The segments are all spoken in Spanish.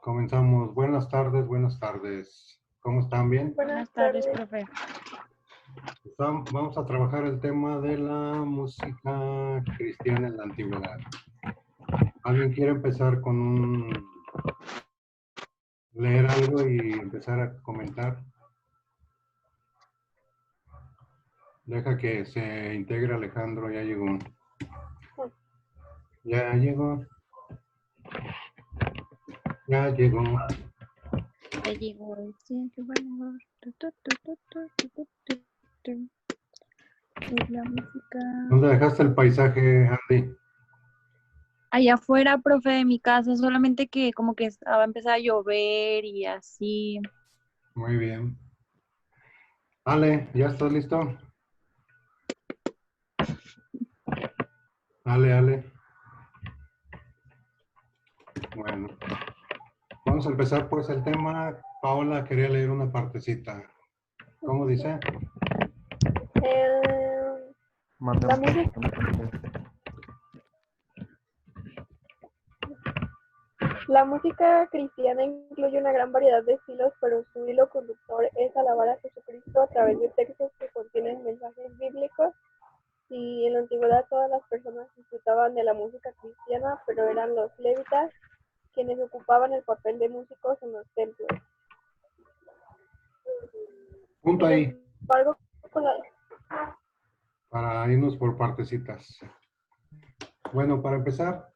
Comenzamos. Buenas tardes, buenas tardes. ¿Cómo están? ¿Bien? Buenas tardes, profe. Vamos a trabajar el tema de la música cristiana en la antigüedad. ¿Alguien quiere empezar con leer algo y empezar a comentar? Deja que se integre Alejandro, ya llegó. Ya llegó. Ya llegó. Ya llegó el siguiente valor. Es la música. ¿Dónde dejaste el paisaje, Andy? Allá afuera, profe, de mi casa, solamente que como que estaba empezando a llover y así. Muy bien. Ale, ¿ya estás listo? Ale. Bueno, vamos a empezar pues el tema. Paola quería leer una partecita. ¿Cómo dice? La música cristiana incluye una gran variedad de estilos, pero su hilo conductor es alabar a Jesucristo a través de textos que contienen mensajes bíblicos. Y en la antigüedad todas las personas disfrutaban de la música cristiana, pero eran los levitas quienes ocupaban el papel de músicos en los templos. Punto Sin ahí, embargo, para irnos por partecitas. Bueno, para empezar,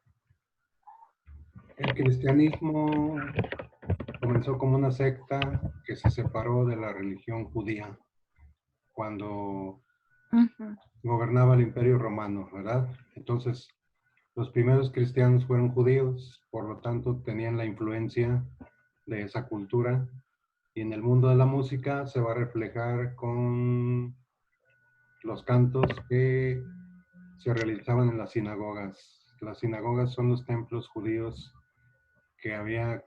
el cristianismo comenzó como una secta que se separó de la religión judía cuando gobernaba el Imperio Romano, ¿verdad? Entonces, los primeros cristianos fueron judíos, por lo tanto tenían la influencia de esa cultura, y en el mundo de la música se va a reflejar con los cantos que se realizaban en las sinagogas. Las sinagogas son los templos judíos que había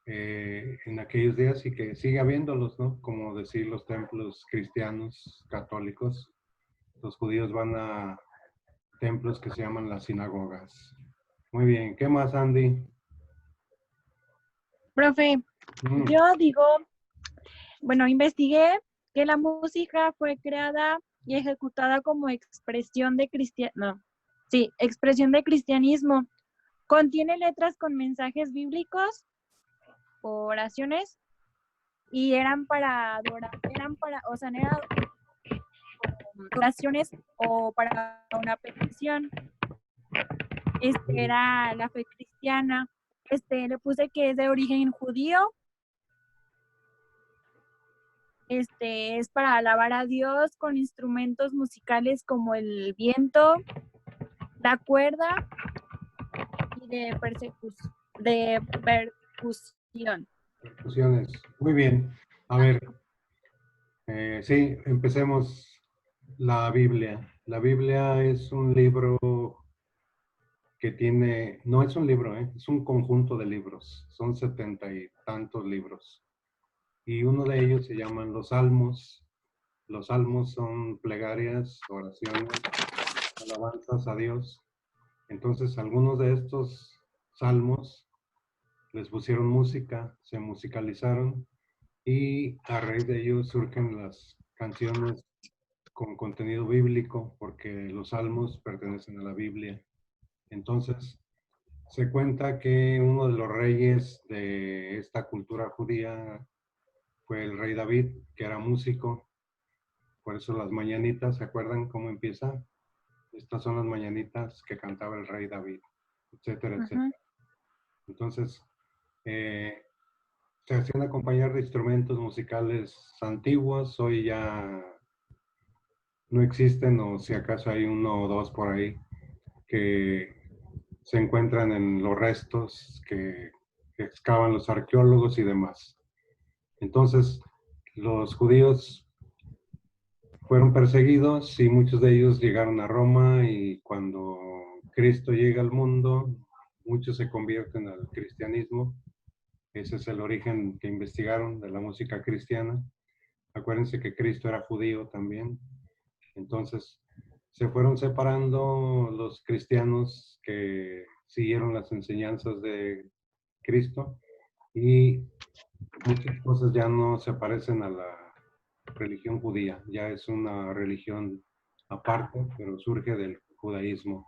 en aquellos días y que sigue habiéndolos, ¿no? Como decir los templos cristianos, católicos. Los judíos van a templos que se llaman las sinagogas. Muy bien, ¿qué más, Andy? Profe, yo digo, bueno, investigué que la música fue creada y ejecutada como expresión de expresión de cristianismo. Contiene letras con mensajes bíblicos, oraciones, y eran para adorar, eran oraciones o para una petición. Era la fe cristiana. Le puse que es de origen judío. Es para alabar a Dios con instrumentos musicales como el viento, la cuerda y de percusión. Percusiones. Muy bien. A ver, sí, empecemos. La Biblia. La Biblia es un libro que tiene, no es un libro, es un conjunto de libros. Son 70 y tantos libros. Y uno de ellos se llaman los Salmos. Los Salmos son plegarias, oraciones, alabanzas a Dios. Entonces, algunos de estos salmos les pusieron música, se musicalizaron y a raíz de ello surgen las canciones con contenido bíblico, porque los salmos pertenecen a la Biblia. Entonces, se cuenta que uno de los reyes de esta cultura judía fue el rey David, que era músico. Por eso las mañanitas, ¿se acuerdan cómo empieza? Estas son las mañanitas que cantaba el rey David, etcétera, etcétera. Entonces, se hacían acompañar de instrumentos musicales antiguos. Hoy ya no existen, o si acaso hay uno o dos por ahí que se encuentran en los restos que excavan los arqueólogos y demás. Entonces, los judíos fueron perseguidos y muchos de ellos llegaron a Roma, y cuando Cristo llega al mundo, muchos se convierten al cristianismo. Ese es el origen que investigaron de la música cristiana. Acuérdense que Cristo era judío también. Entonces, se fueron separando los cristianos que siguieron las enseñanzas de Cristo y muchas cosas ya no se parecen a la religión judía, ya es una religión aparte, pero surge del judaísmo.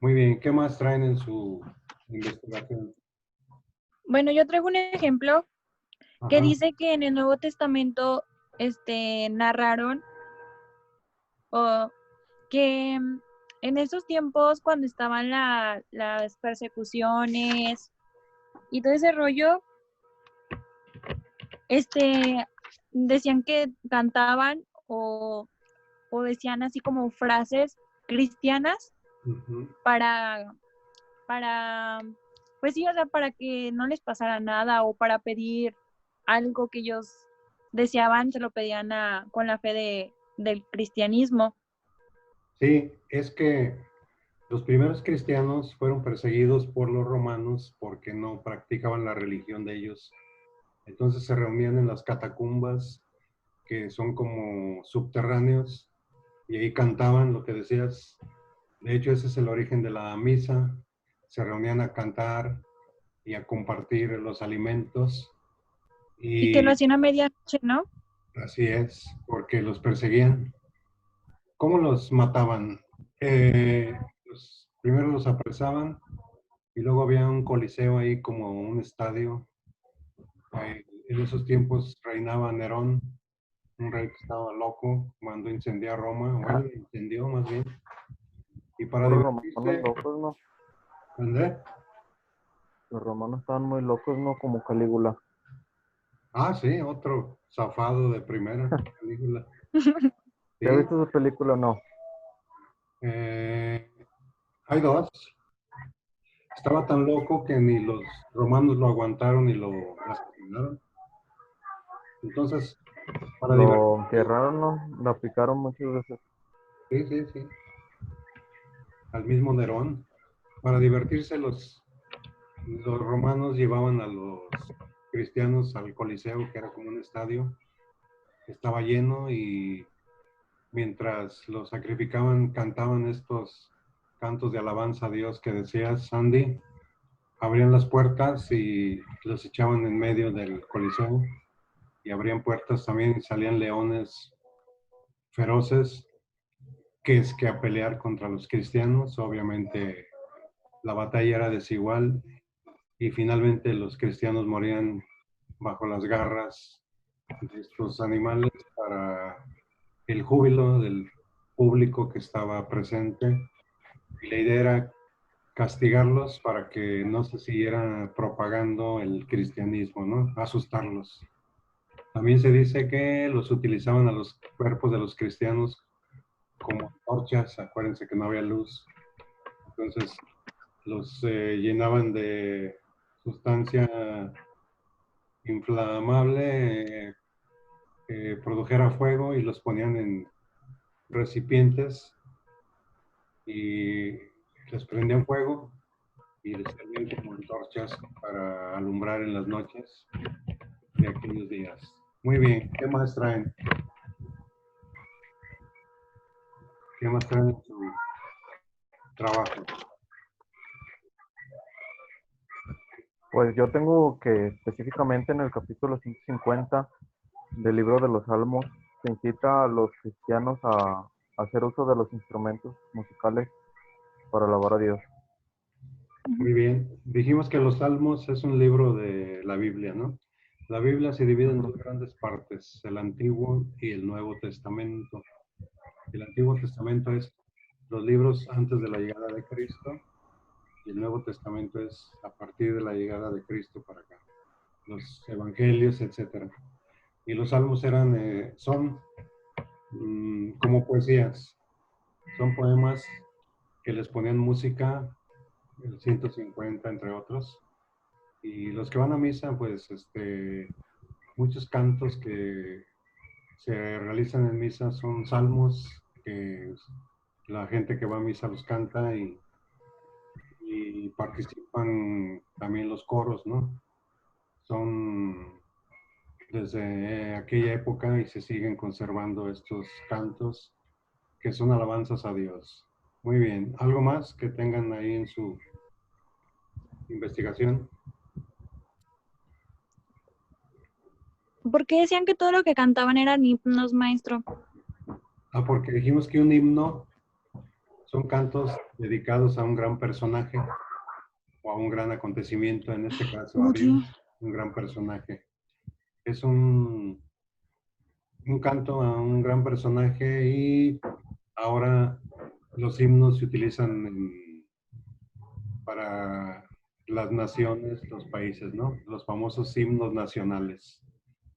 Muy bien, ¿qué más traen en su investigación? Bueno, yo traigo un ejemplo que Ajá. dice que en el Nuevo Testamento narraron o que en esos tiempos cuando estaban las persecuciones y todo ese rollo, decían que cantaban o decían así como frases cristianas Ujú. para, pues sí, o sea, para que no les pasara nada o para pedir algo que ellos deseaban, se lo pedían con la fe del cristianismo. Sí, es que los primeros cristianos fueron perseguidos por los romanos porque no practicaban la religión de ellos. Entonces se reunían en las catacumbas, que son como subterráneos, y ahí cantaban lo que decías. De hecho, ese es el origen de la misa. Se reunían a cantar y a compartir los alimentos. Y que lo Y hacían a medianoche, ¿no? así es, porque los perseguían. ¿Cómo los mataban? Primero los apresaban y luego había un coliseo ahí como un estadio. En esos tiempos reinaba Nerón, un rey que estaba loco, mandó incendiar Roma, bueno, incendió más bien. Y para Puros romanos divertirse, locos, ¿no? ¿andé? Los romanos estaban muy locos, ¿no? Como Calígula. Ah, sí, otro zafado de primera película. ¿Ya has Sí, visto esa película? No. eh, hay dos. Estaba tan loco que ni los romanos lo aguantaron y lo asesinaron. Entonces, para Lo divertirse, enterraron, ¿no? Lo aplicaron muchas veces. sí, sí, sí, al mismo Nerón, para divertirse los romanos llevaban a los cristianos al Coliseo, que era como un estadio, estaba lleno y mientras los sacrificaban cantaban estos cantos de alabanza a Dios que decías, Sandy, abrían las puertas y los echaban en medio del Coliseo y abrían puertas también y salían leones feroces que es que a pelear contra los cristianos. Obviamente la batalla era desigual y finalmente los cristianos morían bajo las garras de estos animales para el júbilo del público que estaba presente. Y la idea era castigarlos para que no se siguiera propagando el cristianismo, ¿no? Asustarlos. También se dice que los utilizaban a los cuerpos de los cristianos como torchas, acuérdense que no había luz, entonces los llenaban de sustancia inflamable que produjera fuego y los ponían en recipientes y les prendían fuego y les servían como antorchas para alumbrar en las noches de aquellos días. Muy bien, ¿qué más traen? ¿Qué más traen en su trabajo? Pues yo tengo que específicamente en el capítulo 150 del libro de los Salmos se incita a los cristianos a hacer uso de los instrumentos musicales para alabar a Dios. Muy bien. Dijimos que los Salmos es un libro de la Biblia, ¿no? La Biblia se divide en dos grandes partes, el Antiguo y el Nuevo Testamento. El Antiguo Testamento es los libros antes de la llegada de Cristo y el Nuevo Testamento es a partir de la llegada de Cristo para acá, los evangelios, etcétera. Y los salmos son como poesías, son poemas que les ponían música, el 150 entre otros, y los que van a misa, pues muchos cantos que se realizan en misa son salmos que la gente que va a misa los canta y participan también los coros, ¿no? Son desde aquella época y se siguen conservando estos cantos que son alabanzas a Dios. Muy bien. ¿Algo más que tengan ahí en su investigación? ¿Por qué decían que todo lo que cantaban eran himnos, maestro? Porque dijimos que un himno son cantos dedicados a un gran personaje o a un gran acontecimiento, en este caso a Dios, Oye, un gran personaje. Es un canto a un gran personaje y ahora los himnos se utilizan para las naciones, los países, ¿no? Los famosos himnos nacionales,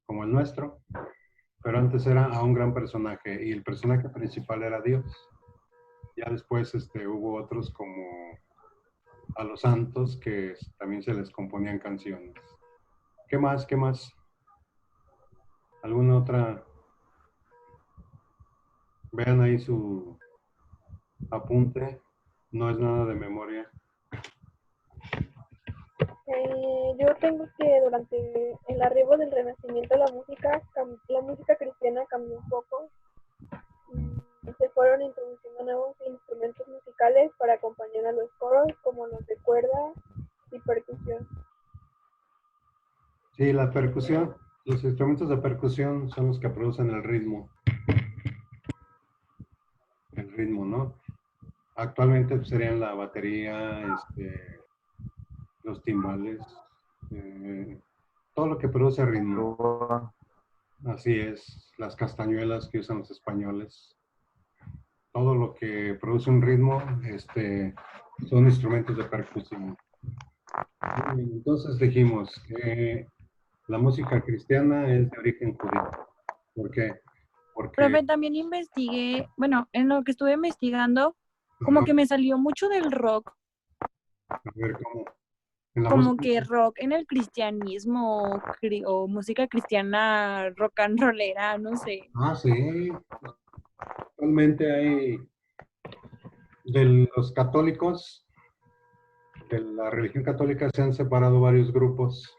como el nuestro, pero antes era a un gran personaje y el personaje principal era Dios. Ya después hubo otros como a los santos que también se les componían canciones. ¿Qué más? ¿Qué más? ¿Alguna otra? Vean ahí su apunte. No es nada de memoria. Yo tengo que durante el arribo del Renacimiento la música cristiana cambió un poco. Se fueron introduciendo nuevos instrumentos musicales para acompañar a los coros, como los de cuerda y percusión. Sí, la percusión. Los instrumentos de percusión son los que producen el ritmo. El ritmo, ¿no? Actualmente pues, serían la batería, los timbales, todo lo que produce ritmo. Así es, las castañuelas que usan los españoles. Todo lo que produce un ritmo, son instrumentos de percusión. Entonces dijimos que la música cristiana es de origen judío. ¿Por qué? Porque, profe, también investigué, bueno, en lo que estuve investigando, como que me salió mucho del rock, a ver cómo, en la como música, que rock en el cristianismo o música cristiana rock and rollera, no sé. sí, actualmente hay de los católicos, de la religión católica se han separado varios grupos,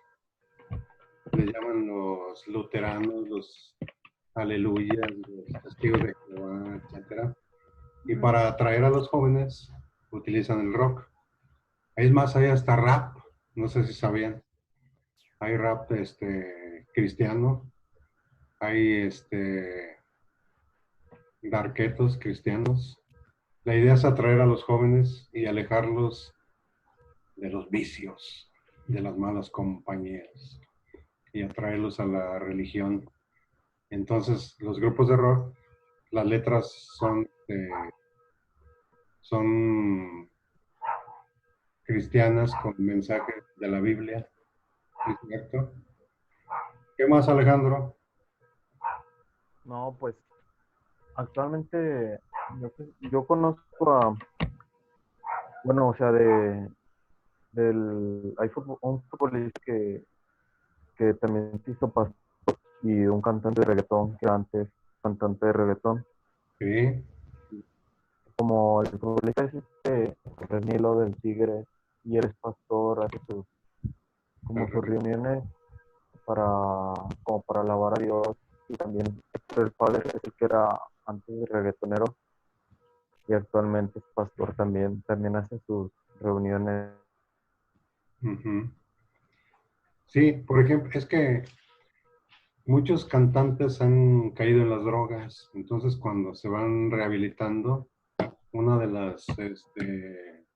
le llaman los luteranos, los aleluyas, los testigos de Jehová, etcétera. Y para atraer a los jóvenes utilizan el rock. Es más, hay hasta rap, no sé si sabían. Hay rap cristiano, hay darketos cristianos. La idea es atraer a los jóvenes y alejarlos de los vicios, de las malas compañías y atraerlos a la religión. Entonces, los grupos de rock, las letras son cristianas con mensajes de la Biblia. ¿Cierto? ¿Qué más, Alejandro? No, pues actualmente yo conozco a, bueno, o sea, hay un futbolista que también se hizo pastor y un cantante de reggaetón que antes cantante de reggaetón. Sí. Como el futbolista es Nilo del Tigre y él es pastor, hace como sus reuniones como para alabar a Dios y también el padre es el que era antes de reggaetonero y actualmente es pastor también hace sus reuniones. Uh-huh. Sí, por ejemplo, es que muchos cantantes han caído en las drogas, entonces cuando se van rehabilitando, una de las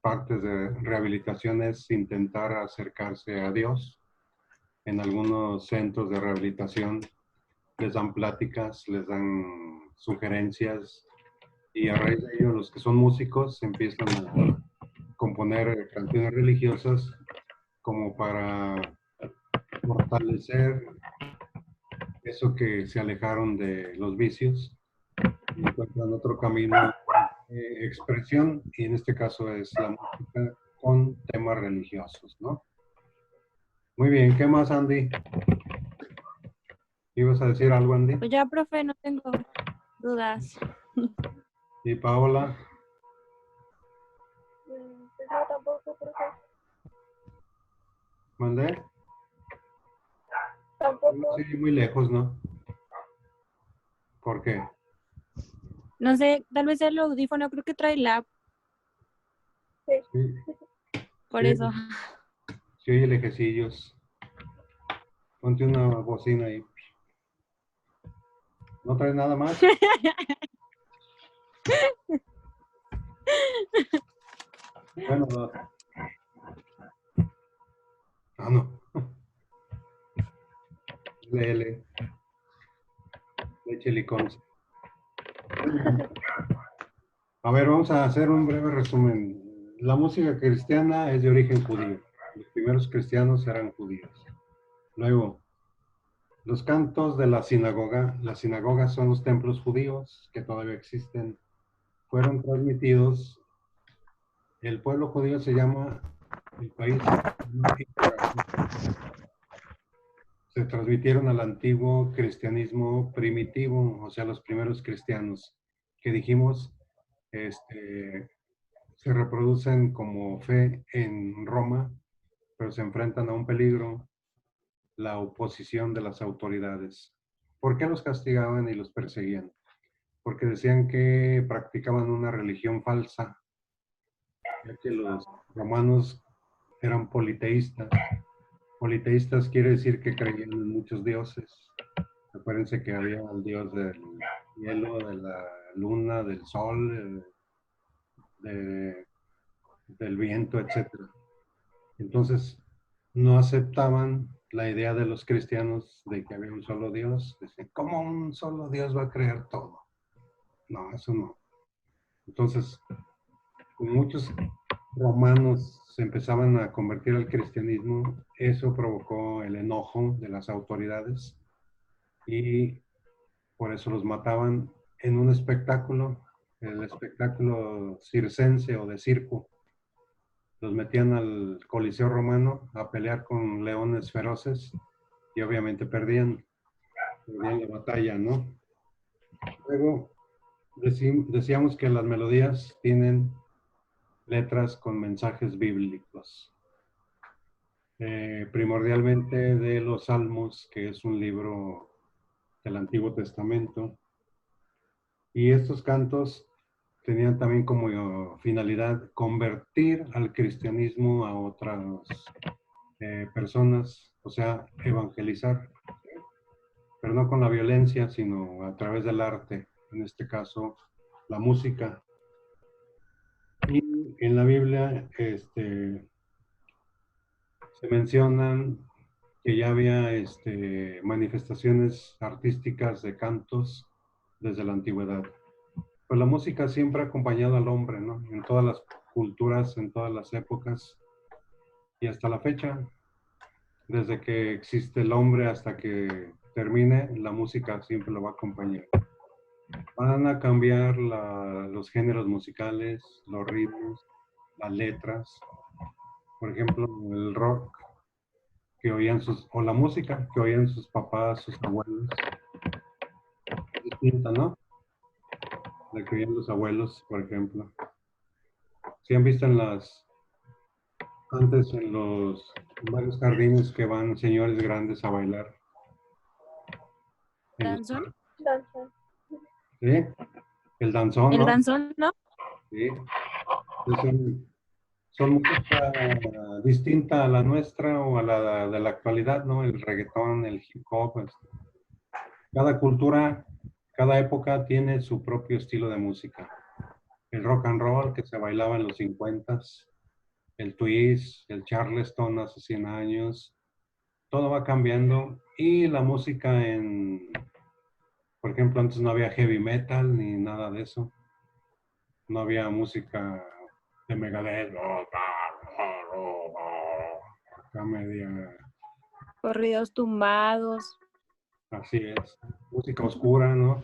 partes de rehabilitación es intentar acercarse a Dios. En algunos centros de rehabilitación les dan pláticas, les dan sugerencias y a raíz de ello los que son músicos empiezan a componer canciones religiosas como para fortalecer eso que se alejaron de los vicios y encuentran otro camino de expresión y en este caso es la música con temas religiosos, ¿no? Muy bien, ¿qué más, Andy? ¿Ibas a decir algo, Andy? Pues ya, profe, no tengo dudas. ¿Y Paola? Pues no, tampoco, profe. ¿Mandé? Tampoco. Sí, muy lejos, ¿no? ¿Por qué? No sé, tal vez el audífono creo que trae la, Sí. Sí, por sí, eso. sí oye lejecillos. Ponte una bocina ahí. ¿No traes nada más? Bueno, no. Ah, no. Léele. Leche licón. A ver, vamos a hacer un breve resumen. La música cristiana es de origen judío. Los primeros cristianos eran judíos. Luego, los cantos de la sinagoga. Las sinagogas son los templos judíos que todavía existen. Fueron transmitidos. El pueblo judío se llama el país. Se transmitieron al antiguo cristianismo primitivo, o sea, los primeros cristianos que dijimos, se reproducen como fe en Roma, pero se enfrentan a un peligro, la oposición de las autoridades. ¿Por qué los castigaban y los perseguían? Porque decían que practicaban una religión falsa, ya que los romanos eran politeístas. Politeístas quiere decir que creían en muchos dioses. Acuérdense que había el dios del hielo, de la luna, del sol, del viento, etc. Entonces, no aceptaban la idea de los cristianos de que había un solo Dios. Decían, ¿cómo un solo Dios va a crear todo? No, eso no. Entonces, muchos romanos se empezaban a convertir al cristianismo. Eso provocó el enojo de las autoridades y por eso los mataban en un espectáculo, el espectáculo circense o de circo. Los metían al Coliseo Romano a pelear con leones feroces y obviamente perdían la batalla, ¿no? Luego decíamos que las melodías tienen letras con mensajes bíblicos. Primordialmente de los Salmos, que es un libro del Antiguo Testamento. Y estos cantos tenían también como finalidad convertir al cristianismo a otras personas, o sea, evangelizar, pero no con la violencia, sino a través del arte, en este caso, la música. Y en la Biblia se mencionan que ya había manifestaciones artísticas de cantos desde la antigüedad. Pues la música siempre ha acompañado al hombre, ¿no? En todas las culturas, en todas las épocas y hasta la fecha, desde que existe el hombre hasta que termine, la música siempre lo va a acompañar. Van a cambiar los géneros musicales, los ritmos, las letras. Por ejemplo, el rock que oían o la música que oían sus papás, sus abuelos. Es distinta, ¿no? La que oían los abuelos, por ejemplo. Si han visto antes en varios jardines que van señores grandes a bailar. ¿Danzón? Danza. ¿Sí? El danzón, ¿El ¿no? danzón, no? Sí. Son música distinta a la nuestra o a la de la actualidad, ¿no? El reggaetón, el hip hop. Cada cultura, cada época tiene su propio estilo de música. El rock and roll que se bailaba en los 50s, el twist, el charleston hace 100 años, todo va cambiando y la música por ejemplo, antes no había heavy metal ni nada de eso. No había música de Megadeth, acá media, Corridos tumbados. así es, música oscura, ¿no?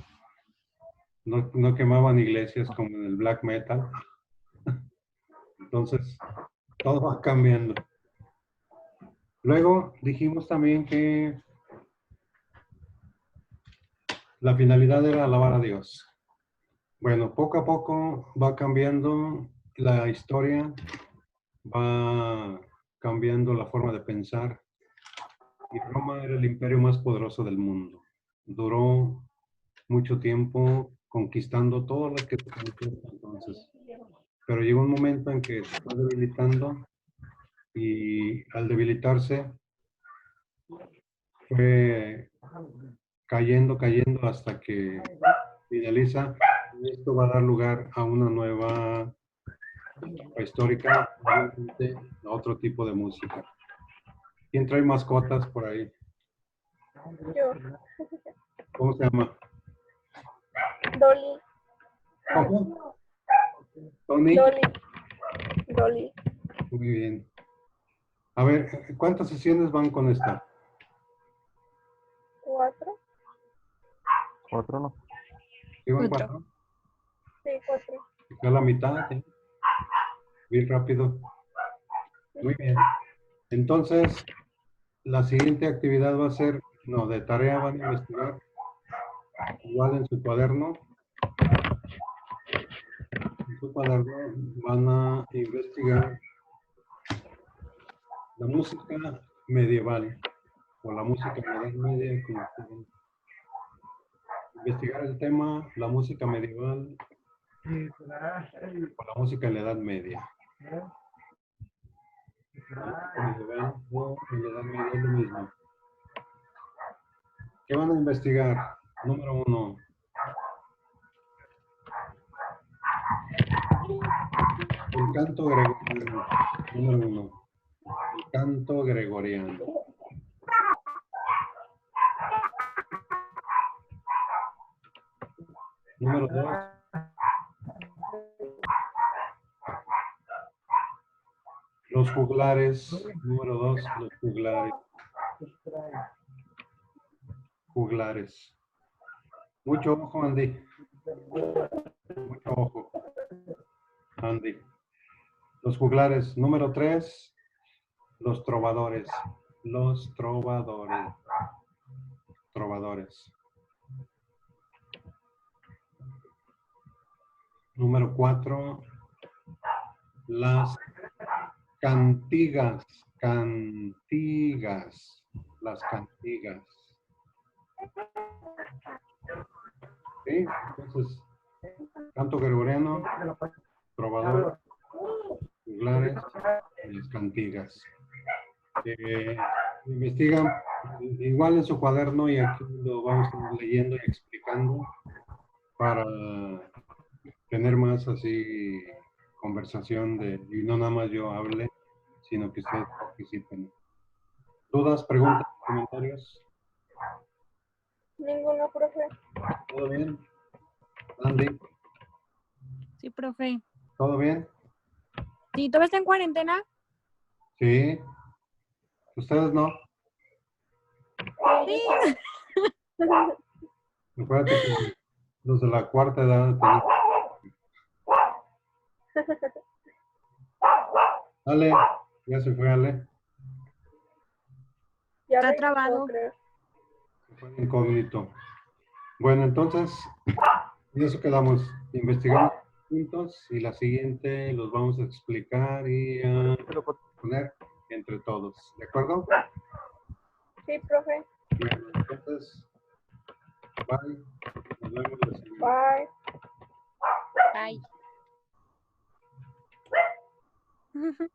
No quemaban iglesias como en el black metal. Entonces, todo va cambiando. Luego dijimos también que la finalidad era alabar a Dios. Bueno, poco a poco va cambiando la historia, va cambiando la forma de pensar. Y Roma era el imperio más poderoso del mundo. Duró mucho tiempo conquistando todo lo que se conquistó entonces. Pero llegó un momento en que se fue debilitando y al debilitarse fue cayendo hasta que finaliza. Y esto va a dar lugar a una nueva histórica, obviamente, a otro tipo de música. ¿Quién trae mascotas por ahí? Yo. ¿Cómo se llama? Dolly. ¿Cómo? Tony. Dolly. Dolly. Muy bien. A ver, ¿cuántas sesiones van con esta? 4. 4 no. ¿Sí van 4. 4? Sí, 4. A la mitad, ¿eh? Bien rápido. Muy bien. Entonces, la siguiente actividad va a ser, no, de tarea van a investigar, igual en su cuaderno. En su cuaderno van a investigar la música medieval, o la música en la Edad Media, como quieran. Investigar el tema, la música medieval, o la música en la Edad Media. La música medieval o en la Edad Media es lo mismo. ¿Qué van a investigar? Número 1. El canto gregoriano. Número 1. El canto gregoriano. Número 2. Los juglares. Número 2. Los juglares. Juglares. Mucho ojo, Andy. Mucho ojo, Andy. Los juglares. Número 3. Los trovadores. Los trovadores. Trovadores. Número 4. Las cantigas. Cantigas. Las cantigas. ¿Sí? Entonces, canto gregoriano, trovador, juglares y las cantigas. Investigan igual en su cuaderno y aquí lo vamos a ir leyendo y explicando para tener más así conversación y no nada más yo hable, sino que ustedes participen. ¿Dudas, preguntas, comentarios? Ninguno, profe. ¿Todo bien? Andy, Sí, profe. ¿todo bien? ¿Sí, todavía está en cuarentena? Sí. ¿Ustedes no? Sí. Acuérdate que los de la cuarta edad. Ale, ya se fue Ale. Ya Está regresó, trabado. creo. Se fue incógnito. Bueno, entonces, en eso quedamos. Investigamos juntos y la siguiente los vamos a explicar y a poner entre todos. ¿De acuerdo? Sí, profe. Bueno, entonces, bye. Nos vemos la siguiente. Bye. Bye.